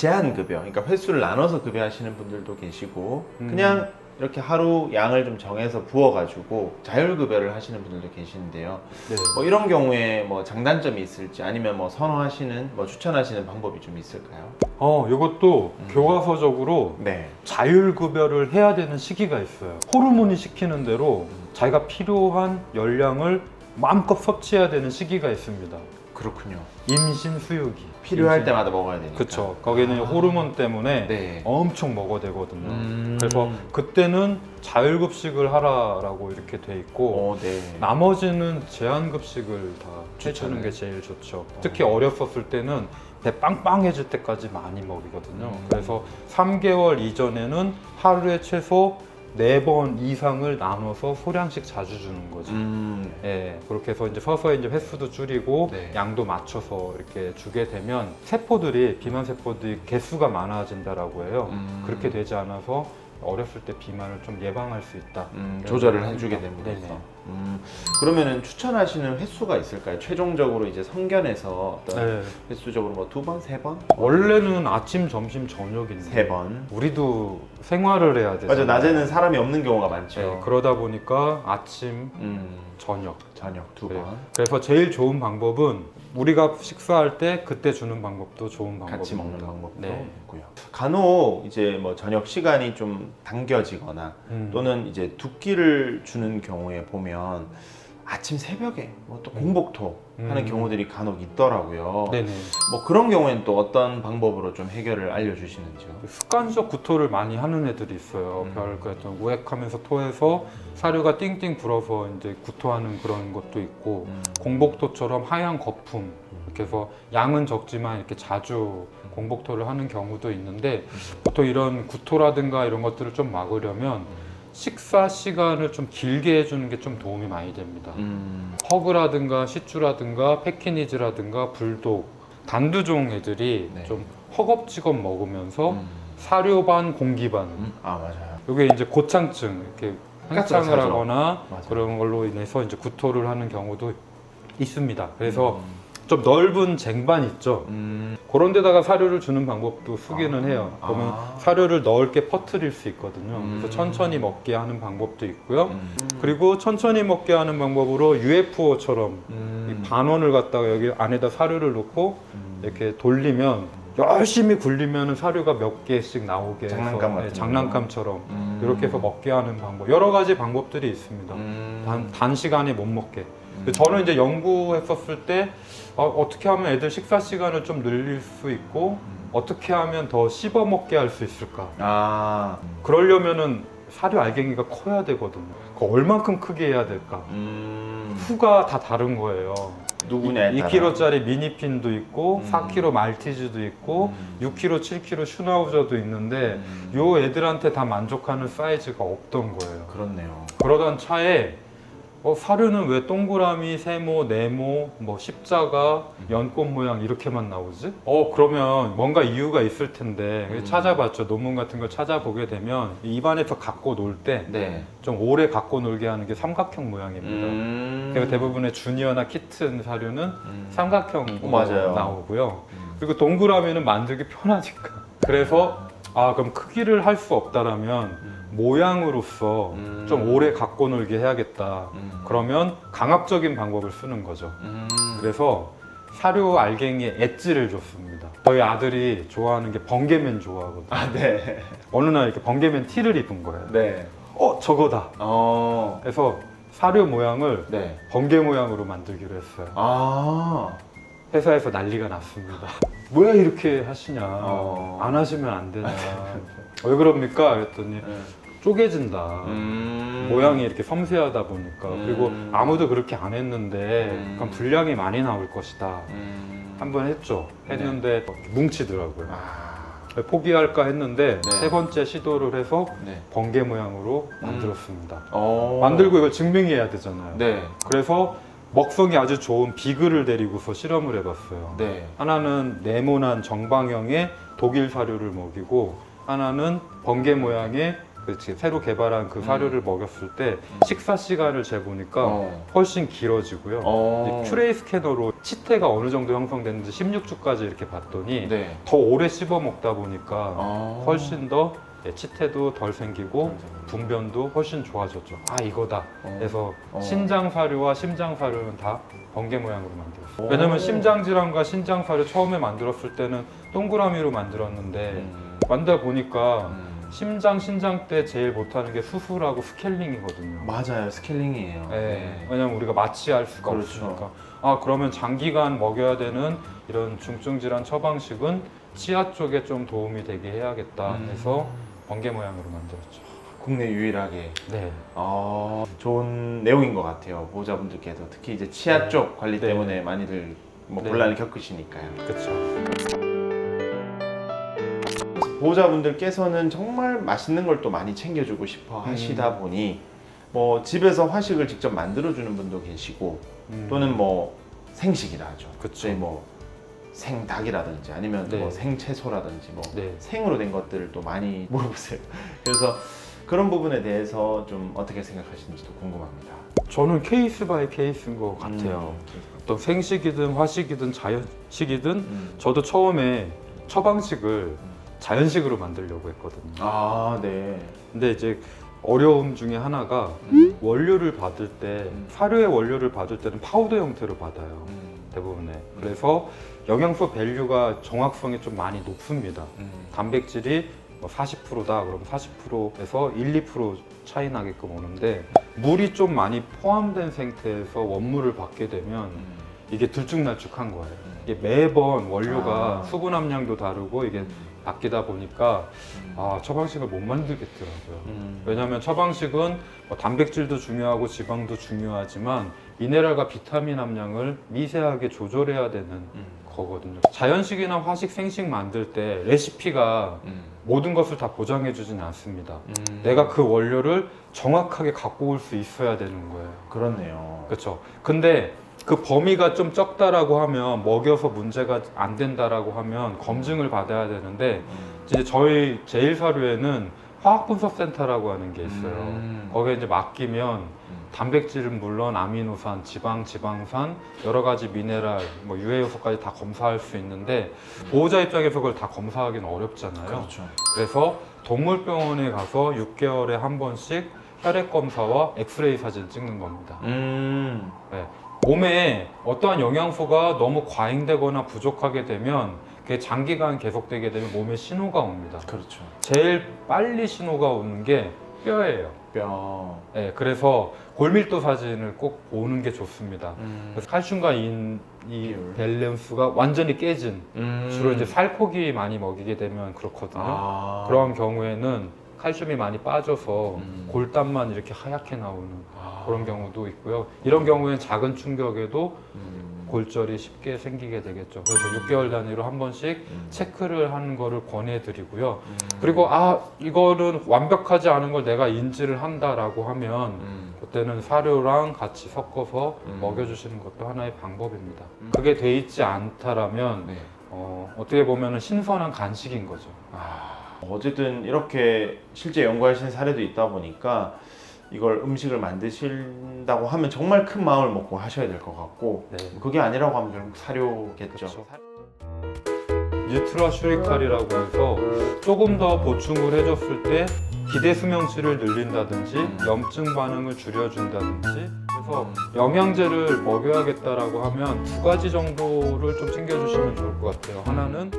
제한급여, 그러니까 횟수를 나눠서 급여하시는 분들도 계시고 그냥 이렇게 하루 양을 좀 정해서 부어가지고 자율급여를 하시는 분들도 계시는데요. 네. 뭐 이런 경우에 뭐 장단점이 있을지 아니면 뭐 선호하시는, 뭐 추천하시는 방법이 좀 있을까요? 이것도 교과서적으로 네. 자율급여를 해야 되는 시기가 있어요. 호르몬이 시키는 대로 자기가 필요한 열량을 마음껏 섭취해야 되는 시기가 있습니다. 그렇군요. 임신 수유기. 필요할 때마다 먹어야 되니까. 그쵸. 거기는 호르몬 때문에 네. 엄청 먹어야 되거든요. 그래서 그때는 자율급식을 하라라고 이렇게 돼 있고 네. 나머지는 제한급식을 다 추천을. 해주는 게 제일 좋죠. 특히 어렸었을 때는 배 빵빵해질 때까지 많이 먹이거든요. 그래서 3개월 이전에는 하루에 최소 4번 이상을 나눠서 소량씩 자주 주는 거죠. 예, 그렇게 해서 이제 서서히 이제 횟수도 줄이고 네. 양도 맞춰서 이렇게 주게 되면 세포들이, 비만 세포들이 개수가 많아진다라고 해요. 그렇게 되지 않아서 어렸을 때 비만을 좀 예방할 수 있다. 조절을 해주게 됨으로써. 네네. 그러면은 추천하시는 횟수가 있을까요? 최종적으로 이제 성견에서 어떤 네. 횟수적으로 뭐 2번, 3번? 원래는 아침, 점심, 저녁인데 3번. 우리도 생활을 해야 되잖아요. 맞아, 낮에는 사람이 없는 경우가 많죠. 네, 그러다 보니까 아침, 저녁. 저녁 2번. 네. 그래서 제일 좋은 방법은 우리가 식사할 때 그때 주는 방법도 좋은 방법입니다. 같이 먹는 방법도 네. 있고요. 간혹 이제 뭐 저녁 시간이 좀 당겨지거나 또는 이제 두 끼를 주는 경우에 보면 아침 새벽에 뭐 또 공복토 하는 경우들이 간혹 있더라고요. 네네. 뭐 그런 경우에는 또 어떤 방법으로 좀 해결을 알려주시는지요? 습관적 구토를 많이 하는 애들이 있어요. 어떤 우액하면서 토해서 사료가 띵띵 불어서 이제 구토하는 그런 것도 있고 공복토처럼 하얀 거품, 이렇게 해서 양은 적지만 이렇게 자주 공복토를 하는 경우도 있는데 보통 이런 구토라든가 이런 것들을 좀 막으려면 식사 시간을 좀 길게 해주는 게 좀 도움이 많이 됩니다. 허그라든가 시추라든가 페키니즈라든가 불독, 단두종 애들이 네. 좀 허겁지겁 먹으면서 사료 반 공기 반. 아, 맞아요. 이게 이제 고창증, 이렇게 가스가 한창을 차죠. 하거나 맞아요. 그런 걸로 인해서 이제 구토를 하는 경우도 있습니다. 그래서 좀 넓은 쟁반 있죠. 그런 데다가 사료를 주는 방법도 쓰기는 해요. 그러면 사료를 넓게 퍼뜨릴 수 있거든요. 그래서 천천히 먹게 하는 방법도 있고요. 그리고 천천히 먹게 하는 방법으로 UFO처럼 이 반원을 갖다가 여기 안에다 사료를 넣고 이렇게 돌리면 열심히 굴리면 사료가 몇 개씩 나오게 해서 장난감 같은 장난감처럼 이렇게 해서 먹게 하는 방법, 여러 가지 방법들이 있습니다. 단시간에 못 먹게. 저는 이제 연구했었을 때 어떻게 하면 애들 식사 시간을 좀 늘릴 수 있고 어떻게 하면 더 씹어 먹게 할 수 있을까. 아, 그러려면은 사료 알갱이가 커야 되거든요. 그 얼만큼 크게 해야 될까. 수가 다 다른 거예요. 누구냐에 따라. 2kg짜리 미니핀도 있고 4kg 말티즈도 있고 6kg, 7kg 슈나우저도 있는데 요 애들한테 다 만족하는 사이즈가 없던 거예요. 그렇네요. 그러던 차에 사료는 왜 동그라미, 세모, 네모, 뭐 십자가, 연꽃 모양 이렇게만 나오지? 그러면 뭔가 이유가 있을 텐데 찾아봤죠. 논문 같은 걸 찾아보게 되면 입안에서 갖고 놀 때 좀 네. 오래 갖고 놀게 하는 게 삼각형 모양입니다. 그래서 대부분의 주니어나 키튼 사료는 삼각형으로 맞아요. 나오고요. 그리고 동그라미는 만들기 편하니까. 그래서 그럼 크기를 할 수 없다라면 모양으로서 좀 오래 갖고 놀게 해야겠다. 그러면 강압적인 방법을 쓰는 거죠. 그래서 사료 알갱이에 엣지를 줬습니다. 저희 아들이 좋아하는 게 번개맨 좋아하거든요. 아, 네. 어느 날 이렇게 번개맨 티를 입은 거예요. 네. 저거다. 그래서 사료 모양을 네. 번개 모양으로 만들기로 했어요. 아, 회사에서 난리가 났습니다. 뭐야 이렇게 하시냐. 안 하시면 안 되냐. 왜 그럽니까? 그랬더니 쪼개진다. 모양이 이렇게 섬세하다 보니까. 그리고 아무도 그렇게 안 했는데 그럼 분량이 많이 나올 것이다. 한번 했죠. 했는데 뭉치더라고요. 포기할까 했는데 네. 3번째 시도를 해서 네. 번개 모양으로 만들었습니다. 어. 만들고 이걸 증명해야 되잖아요. 네. 그래서 먹성이 아주 좋은 비글을 데리고서 실험을 해봤어요. 네. 하나는 네모난 정방형의 독일 사료를 먹이고 하나는 번개 모양의 그 새로 개발한 그 사료를 먹였을 때 식사 시간을 재보니까 어. 훨씬 길어지고요. 어. 이제 큐레이 스캐너로 치태가 어느 정도 형성됐는지 16주까지 이렇게 봤더니 네. 더 오래 씹어 먹다 보니까 어. 훨씬 더 치태도 덜 생기고 분변도 훨씬 좋아졌죠. 아 이거다. 그래서 신장 사료와 심장 사료는 다 번개 모양으로 만들었어요. 왜냐면 심장 질환과 신장 사료 처음에 만들었을 때는 동그라미로 만들었는데 만들다 보니까 심장, 신장 때 제일 못하는 게 수술하고 스케일링이거든요. 맞아요. 스케일링이에요. 네. 왜냐면 우리가 마취할 수가 그렇죠. 없으니까. 아 그러면 장기간 먹여야 되는 이런 중증 질환 처방식은 치아 쪽에 좀 도움이 되게 해야겠다 해서 번개 모양으로 만들었죠. 국내 유일하게 네. 좋은 내용인 것 같아요. 보호자분들께서 특히 이제 치아 쪽 관리 네. 때문에 많이들 뭐 네. 곤란을 겪으시니까요. 그렇죠. 보호자분들께서는 정말 맛있는 걸 또 많이 챙겨주고 싶어 하시다 보니 뭐 집에서 화식을 직접 만들어주는 분도 계시고 또는 뭐 생식이라 하죠. 그쵸. 네, 뭐 생닭이라든지 아니면 네. 뭐 생채소라든지 뭐 네. 생으로 된 것들을 또 많이 물어보세요. 그래서 그런 부분에 대해서 좀 어떻게 생각하시는지도 궁금합니다. 저는 케이스 바이 케이스인 것 같아요. 또 생식이든 화식이든 자연식이든 저도 처음에 처방식을 자연식으로 만들려고 했거든요. 아, 네. 근데 이제 어려움 중에 하나가 원료를 받을 때 사료의 원료를 받을 때는 파우더 형태로 받아요. 대부분에. 그래서 영양소 밸류가 정확성이 좀 많이 높습니다. 단백질이 뭐 40%다 그러면 40%에서 1, 2% 차이 나게끔 오는데 물이 좀 많이 포함된 상태에서 원물을 받게 되면 이게 들쭉날쭉한 거예요. 이게 매번 원료가 수분 함량도 다르고 이게 바뀌다 보니까 처방식을 못 만들겠더라고요. 왜냐하면 처방식은 뭐 단백질도 중요하고 지방도 중요하지만 미네랄과 비타민 함량을 미세하게 조절해야 되는 거거든요. 자연식이나 화식, 생식 만들 때 레시피가 모든 것을 다 보장해 주지는 않습니다. 내가 그 원료를 정확하게 갖고 올 수 있어야 되는 거예요. 그렇네요. 그렇죠. 근데 그 범위가 좀 적다라고 하면 먹여서 문제가 안 된다라고 하면 검증을 받아야 되는데 이제 저희 제1사료에는 화학분석센터라고 하는 게 있어요. 거기에 이제 맡기면 단백질은 물론 아미노산, 지방산, 여러 가지 미네랄, 뭐 유해 요소까지 다 검사할 수 있는데 보호자 입장에서 그걸 다 검사하기는 어렵잖아요. 그렇죠. 그래서 동물병원에 가서 6개월에 한 번씩 혈액 검사와 엑스레이 사진 찍는 겁니다. 네. 몸에 어떠한 영양소가 너무 과잉되거나 부족하게 되면 그게 장기간 계속되게 되면 몸에 신호가 옵니다. 그렇죠. 제일 빨리 신호가 오는 게 뼈예요. 뼈. 네, 그래서 골밀도 사진을 꼭 보는 게 좋습니다. 그래서 칼슘과 이 비율. 밸런스가 완전히 깨진 주로 이제 음. 살코기 많이 먹이게 되면 그렇거든요. 아. 그런 경우에는 칼슘이 많이 빠져서 골단만 이렇게 하얗게 나오는 그런 경우도 있고요. 이런 경우에는 작은 충격에도 골절이 쉽게 생기게 되겠죠. 그래서 6개월 단위로 한 번씩 체크를 하는 거를 권해드리고요. 그리고 이거는 완벽하지 않은 걸 내가 인지를 한다라고 하면 그때는 사료랑 같이 섞어서 먹여주시는 것도 하나의 방법입니다. 그게 돼 있지 않다라면 네. 어떻게 보면 신선한 간식인 거죠. 어쨌든 이렇게 실제 연구하신 사례도 있다 보니까 이걸 음식을 만드신다고 하면 정말 큰 마음을 먹고 하셔야 될 것 같고 네. 그게 아니라고 하면 결국 사료겠죠. 그렇죠. 뉴트라슈리칼이라고 해서 조금 더 보충을 해줬을 때 기대 수명치를 늘린다든지 염증 반응을 줄여준다든지 그래서 영양제를 먹여야겠다라고 하면 2가지 정도를 좀 챙겨주시면 좋을 것 같아요. 하나는